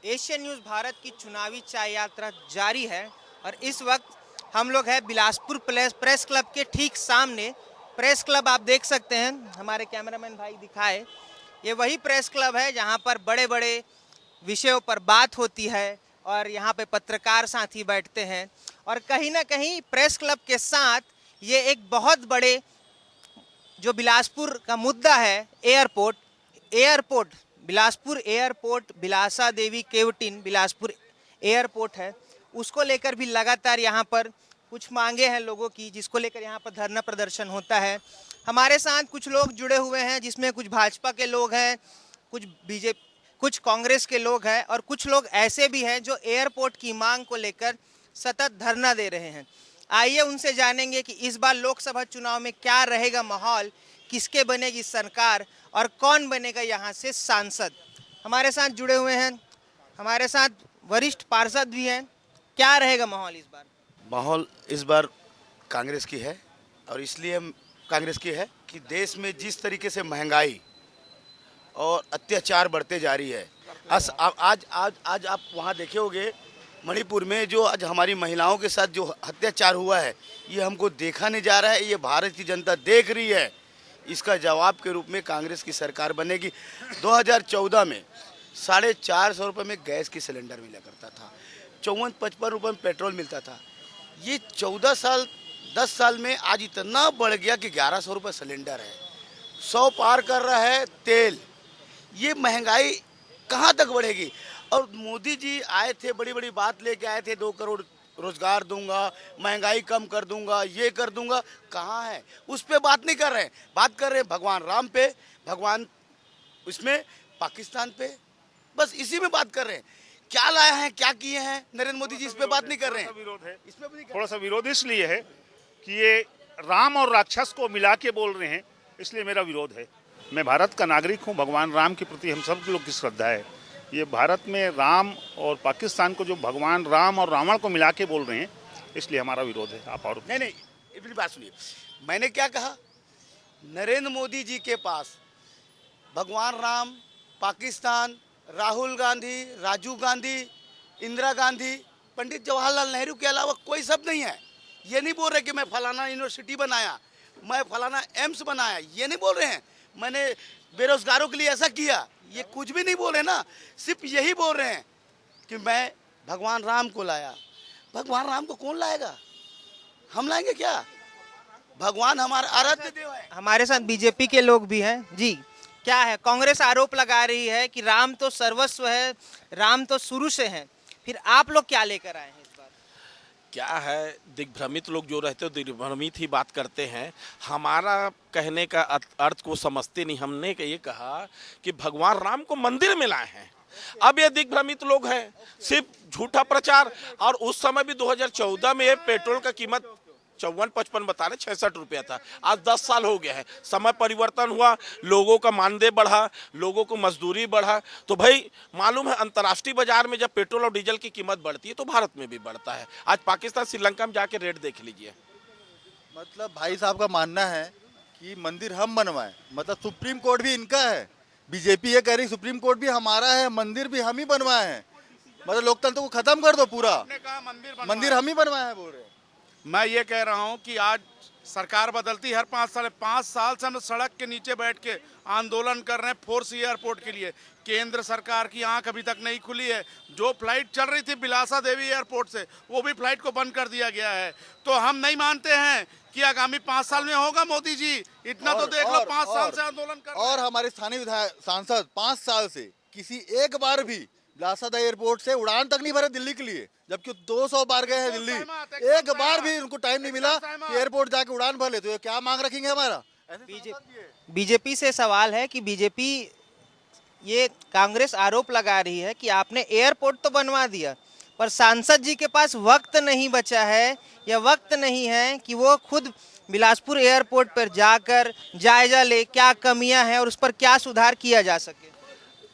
Asian news Bharat की चुनावी चाय यात्रा जारी है और इस वक्त हम लोग हैं बिलासपुर प्रेस क्लब के ठीक सामने। प्रेस क्लब आप देख सकते हैं, हमारे कैमरामैन भाई दिखाए, ये वही प्रेस क्लब है जहां पर बड़े बड़े विषयों पर बात होती है और यहाँ पे पत्रकार साथी बैठते हैं। और कहीं ना कहीं प्रेस क्लब के साथ ये एक बहुत बड़े जो बिलासपुर का मुद्दा है, एयरपोर्ट बिलासपुर एयरपोर्ट, बिलासा देवी केवटिन बिलासपुर एयरपोर्ट है, उसको लेकर भी लगातार यहाँ पर कुछ मांगे हैं लोगों की, जिसको लेकर यहाँ पर धरना प्रदर्शन होता है। हमारे साथ कुछ लोग जुड़े हुए हैं, जिसमें कुछ भाजपा के लोग हैं, कुछ बीजेपी, कुछ कांग्रेस के लोग हैं और कुछ लोग ऐसे भी हैं जो एयरपोर्ट की मांग को लेकर सतत धरना दे रहे हैं। आइए उनसे जानेंगे कि इस बार लोकसभा चुनाव में क्या रहेगा माहौल, किसके बनेगी सरकार और कौन बनेगा यहाँ से सांसद। हमारे साथ जुड़े हुए हैं, हमारे साथ वरिष्ठ पार्षद भी हैं। क्या रहेगा माहौल इस बार? माहौल इस बार कांग्रेस की है, और इसलिए कांग्रेस की है कि देश में जिस तरीके से महंगाई और अत्याचार बढ़ते जा रही है। आज आप वहाँ देखे होंगे मणिपुर में जो आज हमारी महिलाओं के साथ जो अत्याचार हुआ है, ये हमको देखा नहीं जा रहा है, ये भारत की जनता देख रही है। इसका जवाब के रूप में कांग्रेस की सरकार बनेगी। 2014 में 450 रुपये में गैस की सिलेंडर मिला करता था, 54-55 रुपये में पेट्रोल मिलता था। ये 10 साल में आज इतना बढ़ गया कि 1100 रुपये सिलेंडर है, 100 पार कर रहा है तेल। ये महंगाई कहाँ तक बढ़ेगी? और मोदी जी आए थे, बड़ी बड़ी बात लेके आए थे, 2 करोड़ रोजगार दूंगा, महंगाई कम कर दूंगा, ये कर दूंगा। कहाँ है? उस पे बात नहीं कर रहे हैं। बात कर रहे हैं भगवान राम पे, भगवान इसमें पाकिस्तान पे, बस इसी में बात कर रहे हैं। क्या लाए हैं, क्या किए हैं नरेंद्र मोदी जी, इस पे बात नहीं कर रहे हैं। विरोध है, इसमें भी थोड़ा सा विरोध इसलिए है कि ये राम और राक्षस को मिला के बोल रहे हैं, इसलिए मेरा विरोध है। मैं भारत का नागरिक हूँ, भगवान राम के प्रति हम सब लोग की श्रद्धा है। ये भारत में राम और पाकिस्तान को जो भगवान राम और रावण को मिला के बोल रहे हैं, इसलिए हमारा विरोध है। आप और नहीं, इतनी बात सुनिए, मैंने क्या कहा? नरेंद्र मोदी जी के पास भगवान राम, पाकिस्तान, राहुल गांधी, राजीव गांधी, इंदिरा गांधी, पंडित जवाहरलाल नेहरू के अलावा कोई शब्द नहीं है। ये नहीं बोल रहे कि मैं फलाना यूनिवर्सिटी बनाया, मैं फलाना एम्स बनाया, ये नहीं बोल रहे हैं। मैंने बेरोजगारों के लिए ऐसा किया, ये कुछ भी नहीं बोल रहे ना। सिर्फ यही बोल रहे हैं कि मैं भगवान राम को लाया। भगवान राम को कौन लाएगा? हम लाएंगे क्या? भगवान हमारा आराध्य देव है। हमारे साथ बीजेपी के लोग भी हैं जी। क्या है, कांग्रेस आरोप लगा रही है कि राम तो सर्वस्व है, राम तो शुरू से है, फिर आप लोग क्या लेकर आए हैं इस बार? क्या है, दिग्भ्रमित लोग जो रहते हैं दिग्भ्रमित ही बात करते हैं। हमारा कहने का अर्थ को समझते नहीं। हमने ये कहा कि भगवान राम को मंदिर में लाए हैं। अब ये दिग्भ्रमित लोग हैं, सिर्फ झूठा प्रचार। और उस समय भी 2014 में पेट्रोल का कीमत 54-55 बता रहे, 66 रुपया था। आज 10 साल हो गया है, समय परिवर्तन हुआ, लोगों का मानदेय बढ़ा, लोगों को मजदूरी बढ़ा। तो भाई मालूम है, अंतर्राष्ट्रीय बाजार में जब पेट्रोल और डीजल की कीमत बढ़ती है तो भारत में भी बढ़ता है। आज पाकिस्तान श्रीलंका में जाके रेट देख लीजिए। मतलब भाई साहब का मानना है कि मंदिर हम बनवाएं, मतलब सुप्रीम कोर्ट भी इनका है। बीजेपी ये कह रही सुप्रीम कोर्ट भी हमारा है, मंदिर भी हम ही बनवाए हैं। मतलब लोकतंत्र को खत्म कर दो पूरा, मंदिर हम ही बनवाए हैं बोल रहे हैं। मैं ये कह रहा हूँ कि आज सरकार बदलती हर 5 साल से हम सड़क के नीचे बैठ के आंदोलन कर रहे हैं फोर्स एयरपोर्ट के लिए। केंद्र सरकार की आंख अभी तक नहीं खुली है। जो फ्लाइट चल रही थी बिलासा देवी एयरपोर्ट से, वो भी फ्लाइट को बंद कर दिया गया है। तो हम नहीं मानते हैं कि आगामी 5 साल में होगा मोदी जी। इतना तो देख लो, 5 साल से आंदोलन कर। और हमारे स्थानीय विधायक सांसद 5 साल से किसी एक बार भी बिलासा एयरपोर्ट से उड़ान तक नहीं भरे दिल्ली के लिए, जबकि 200 बार गए हैं दिल्ली। एक बार भी उनको टाइम नहीं मिला कि एयरपोर्ट जाके उड़ान भर ले। तो ये क्या मांग रखेंगे हमारा? बीजेपी से सवाल है कि बीजेपी, ये कांग्रेस आरोप लगा रही है कि आपने एयरपोर्ट तो बनवा दिया, पर सांसद जी के पास वक्त नहीं बचा है या वक्त नहीं है कि वो खुद बिलासपुर एयरपोर्ट पर जाकर जायजा ले क्या कमियां हैं और उस पर क्या सुधार किया जा सके।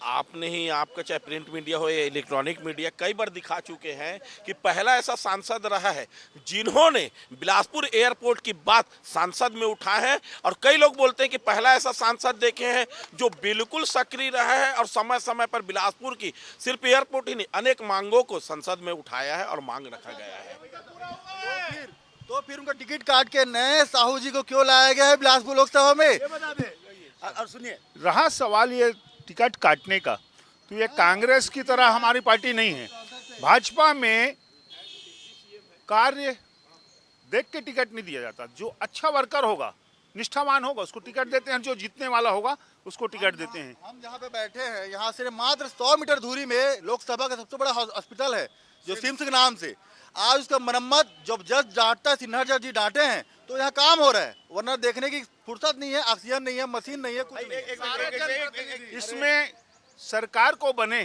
आपने ही, आपका चाहे प्रिंट मीडिया हो या इलेक्ट्रॉनिक मीडिया, कई बार दिखा चुके हैं कि पहला ऐसा सांसद रहा है जिन्होंने बिलासपुर एयरपोर्ट की बात सांसद में उठा है, और कई लोग बोलते हैं कि पहला ऐसा सांसद देखे हैं जो बिल्कुल सक्रिय रहा है और समय समय पर बिलासपुर की सिर्फ एयरपोर्ट ही नहीं अनेक मांगों को संसद में उठाया है और मांग रखा गया है। तो फिर उनका टिकट काट के नए साहू जी को क्यों लाया गया है बिलासपुर लोकसभा में? और सुनिए, रहा सवाल ये टिकट काटने का, तो ये कांग्रेस की तरह हमारी पार्टी नहीं है। भाजपा में कार्य देख के टिकट नहीं दिया जाता। जो अच्छा वर्कर होगा, निष्ठावान होगा, उसको टिकट देते हैं। जो जीतने वाला होगा उसको टिकट देते हैं। हम जहाँ पे बैठे हैं यहाँ से मात्र 100 मीटर दूरी में लोकसभा का सबसे बड़ा हॉस्पिटल है जो सिम्स के नाम से। आज उसका मरम्मत जब जज डांटता है, सिन्हा जज जी डांटे हैं तो यहाँ काम हो रहा है, वरना देखने की फुर्सत नहीं है, ऑक्सीजन नहीं है, मशीन नहीं है, कुछ नहीं है। इसमें सरकार को बने,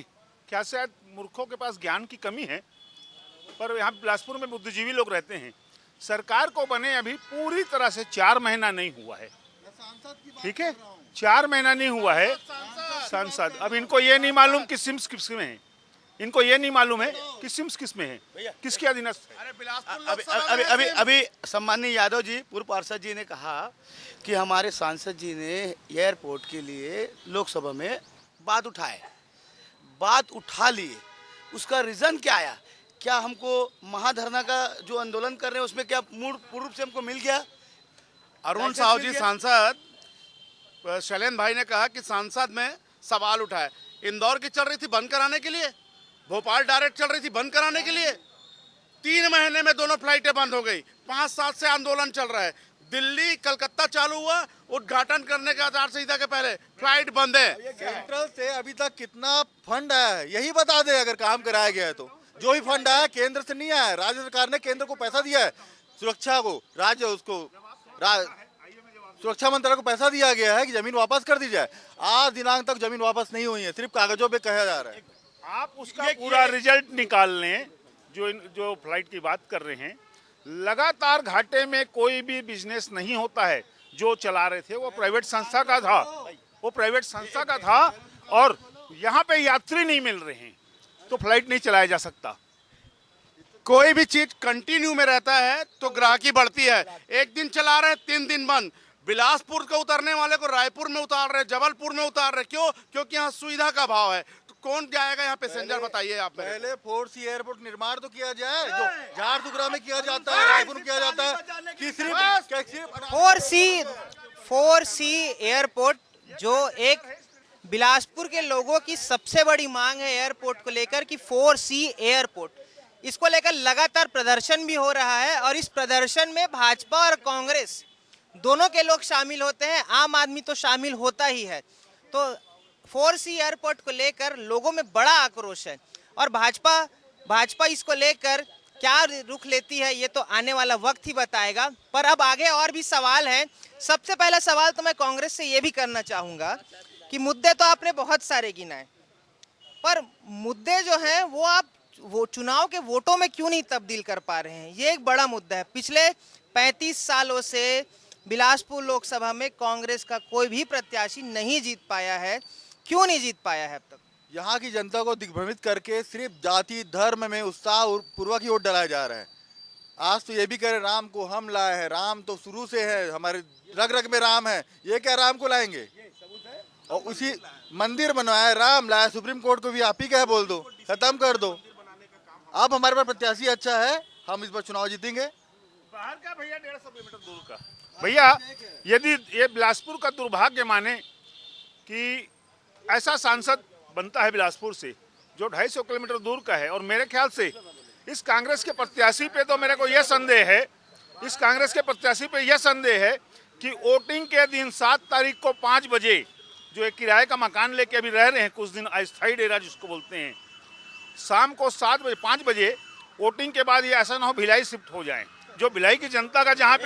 क्या शायद मूर्खों के पास ज्ञान की कमी है, पर यहाँ बिलासपुर में बुद्धिजीवी लोग रहते हैं। सरकार को बने अभी पूरी तरह से 4 महीना नहीं हुआ है, ठीक है, 4 महीना नहीं हुआ है सांसद। अब इनको ये नहीं मालूम कि सिम्स किस में है, इनको ये नहीं मालूम है कि सिम्स किस में है, किसके अधीनस्थ है। अभी सम्माननीय यादव जी, पूर्व पार्षद जी ने कहा कि हमारे सांसद जी ने एयरपोर्ट के लिए लोकसभा में बात उठा लिए। उसका रीजन क्या आया? क्या हमको महाधरना का जो आंदोलन कर रहे हैं उसमें क्या पूर्ण रूप से हमको मिल गया? अरुण साहू जी सांसद शैलेंद्र भाई ने कहा कि सांसद में सवाल उठाए। इंदौर की चल रही थी बंद कराने के लिए, भोपाल डायरेक्ट चल रही थी बंद कराने के लिए। 3 महीने में दोनों फ्लाइटें बंद हो गई। 5 साल से आंदोलन चल रहा है। दिल्ली कलकत्ता चालू हुआ, उद्घाटन करने के आचार संहिता के पहले फ्लाइट बंद है। सेंट्रल से अभी तक कितना फंड आया है यही बता दे, अगर काम कराया गया है तो। जो भी फंड आया केंद्र से नहीं आया, राज्य सरकार ने केंद्र को पैसा दिया है, सुरक्षा को राज्य उसको सुरक्षा मंत्रालय को पैसा दिया गया है कि जमीन वापस कर दी जाए। आज दिनांक तक जमीन वापस नहीं हुई है, सिर्फ कागजों पे कहा जा रहा है। आप उसका पूरा रिजल्ट निकाल लें। जो फ्लाइट की बात कर रहे हैं, लगातार घाटे में कोई भी बिजनेस नहीं होता है। जो चला रहे थे वो प्राइवेट संस्था का था, और यहाँ पे यात्री नहीं मिल रहे हैं तो फ्लाइट नहीं चलाया जा सकता। कोई भी चीज कंटिन्यू में रहता है तो ग्राहकी बढ़ती है। एक दिन चला रहे 3 दिन बंद। बिलासपुर को उतरने वाले को रायपुर में उतार रहे, जबलपुर में उतार रहे। क्यों? क्योंकि यहाँ सुविधा का अभाव है। तो कौन जाएगा यहाँ पैसेंजर? बताइए आप। पहले 4C एयरपोर्ट निर्माण तो किया जाए, जो झारसुगुड़ा में किया जाता है, रायपुर में किया जाता है कि सिर्फ 4C एयरपोर्ट जो एक बिलासपुर के लोगों की सबसे बड़ी मांग है एयरपोर्ट को लेकर कि 4C एयरपोर्ट, इसको लेकर लगातार प्रदर्शन भी हो रहा है। और इस प्रदर्शन में भाजपा और कांग्रेस दोनों के लोग शामिल होते हैं, आम आदमी तो शामिल होता ही है। तो 4C एयरपोर्ट को लेकर लोगों में बड़ा आक्रोश है, और भाजपा इसको लेकर क्या रुख लेती है ये तो आने वाला वक्त ही बताएगा। पर अब आगे और भी सवाल हैं। सबसे पहला सवाल तो मैं कांग्रेस से ये भी करना चाहूँगा कि मुद्दे तो आपने बहुत सारे गिनाए, पर मुद्दे जो हैं वो चुनाव के वोटों में क्यों नहीं तब्दील कर पा रहे हैं? ये एक बड़ा मुद्दा है। पिछले 35 सालों से बिलासपुर लोकसभा में कांग्रेस का कोई भी प्रत्याशी नहीं जीत पाया है। क्यों नहीं जीत पाया है अब तक? यहाँ की जनता को दिग्भ्रमित करके सिर्फ जाति धर्म में उत्साह पूर्वक ही वोट डाला जा रहा है। आज तो ये भी कह रहे राम को हम लाए हैं, राम तो शुरू से है, हमारे रग रग में राम है। ये क्या राम को लाएंगे? और उसी मंदिर बनवाया, राम लाया, सुप्रीम कोर्ट को भी आप ही क्या बोल दो, खत्म कर दो। अब हमारे पास प्रत्याशी अच्छा है, हम इस बार चुनाव जीतेंगे। बाहर का भैया 150 किलोमीटर दूर का भैया, यदि ये बिलासपुर का दुर्भाग्य माने कि ऐसा सांसद बनता है बिलासपुर से जो 250 किलोमीटर दूर का है, और मेरे ख्याल से इस कांग्रेस के प्रत्याशी पे तो मेरे को यह संदेह है, कि वोटिंग के दिन 7 तारीख को 5 बजे जो एक किराए का मकान लेके अभी रह रहे हैं कुछ दिन, अस्थायी डेरा जिसको बोलते हैं, शाम को 5 बजे वोटिंग के बाद ये ऐसा ना हो भिलाई शिफ्ट हो जाए। जो भिलाई की जनता का जहाँ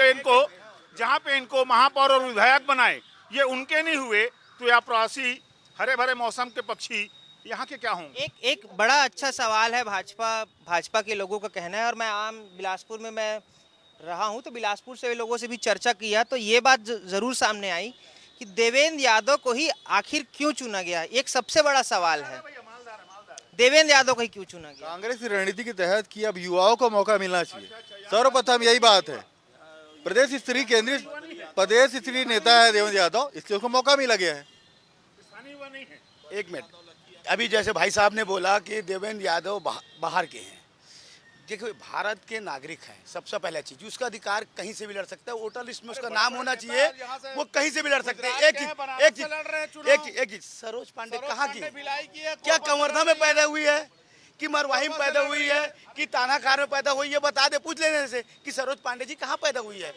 पे इनको महापौर और विधायक बनाए, ये उनके नहीं हुए तो या प्रवासी हरे भरे मौसम के पक्षी यहाँ के क्या होंगे? एक बड़ा अच्छा सवाल है। भाजपा के लोगों का कहना है, और मैं आम बिलासपुर में मैं रहा हूँ तो बिलासपुर से लोगों से भी चर्चा किया तो ये बात ज़रूर सामने आई कि देवेंद्र यादव को ही आखिर क्यों चुना गया। एक सबसे बड़ा सवाल है, देवेंद्र यादव को ही क्यों चुना गया। कांग्रेस की रणनीति के तहत कि अब युवाओं को मौका मिलना चाहिए, सर्वप्रथम यही बात है। प्रदेश स्तरीय नेता है देवेंद्र यादव, इसलिए उसको मौका मिला गया है। एक मिनट, अभी जैसे भाई साहब ने बोला कि देवेंद्र यादव बाहर के हैं। देखो, भारत के नागरिक हैं, सबसे पहले चीज उसका अधिकार कहीं से भी लड़ सकता है। वोटर लिस्ट में उसका नाम होना चाहिए, वो कहीं से भी लड़ सकते हैं। एक चीज, सरोज पांडे कहाँ की, क्या कवर्धा में पैदा हुई है कि मरवाही में पैदा हुई है कि तानाखार में पैदा हुई है, बता दे, पूछ लेने से कि सरोज पांडे जी कहाँ पैदा हुई है।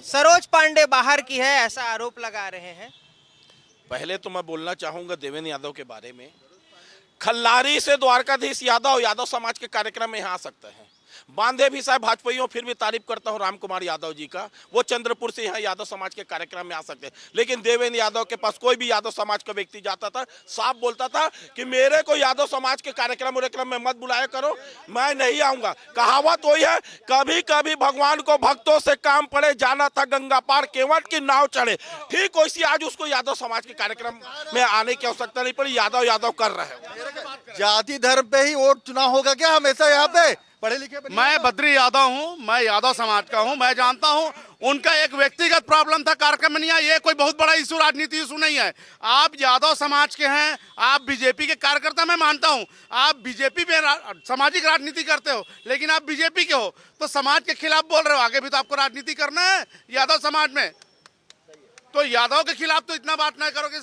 सरोज पांडे बाहर की है, ऐसा आरोप लगा रहे हैं। पहले तो मैं बोलना चाहूंगा देवेंद्र यादव के बारे में। खल्लारी से द्वारकाधीश यादव समाज के कार्यक्रम में यहाँ आ सकते हैं। बांधे भी साहब भाजपाइयों, फिर भी तारीफ करता हूँ राम कुमार यादव जी का, वो चंद्रपुर से यहाँ यादव समाज के कार्यक्रम में आ सकते हैं। लेकिन देवेंद्र यादव के पास कोई भी यादव समाज का व्यक्ति जाता था, साफ बोलता था कि मेरे को यादव समाज के कार्यक्रम में मत बुलाया करो, मैं नहीं आऊंगा। कहावत वही है, कभी कभी भगवान को भक्तों से काम पड़े, जाना था गंगा पार केवट की नाव चढ़े। ठीक वैसी आज उसको यादव समाज के कार्यक्रम में आने की आवश्यकता नहीं पड़ी, यादव कर रहे हो। जाति धर्म पे ही वोट चुनाव होगा क्या हमेशा यहाँ पे? पढ़े लिखे मैं बद्री यादव हूँ, मैं यादव समाज का हूँ, मैं जानता हूँ उनका एक व्यक्तिगत प्रॉब्लम था, कार्यक्रम में नहीं आया। ये कोई बहुत बड़ा इशू, राजनीति इशू नहीं है। आप यादव समाज के हैं, आप बीजेपी के कार्यकर्ता, मैं मानता हूँ आप बीजेपी में सामाजिक राजनीति करते हो, लेकिन आप बीजेपी के हो तो समाज के खिलाफ बोल रहे हो। आगे भी तो आपको राजनीति करना है यादव समाज में, तो यादव के खिलाफ तो इतना बात ना करो कि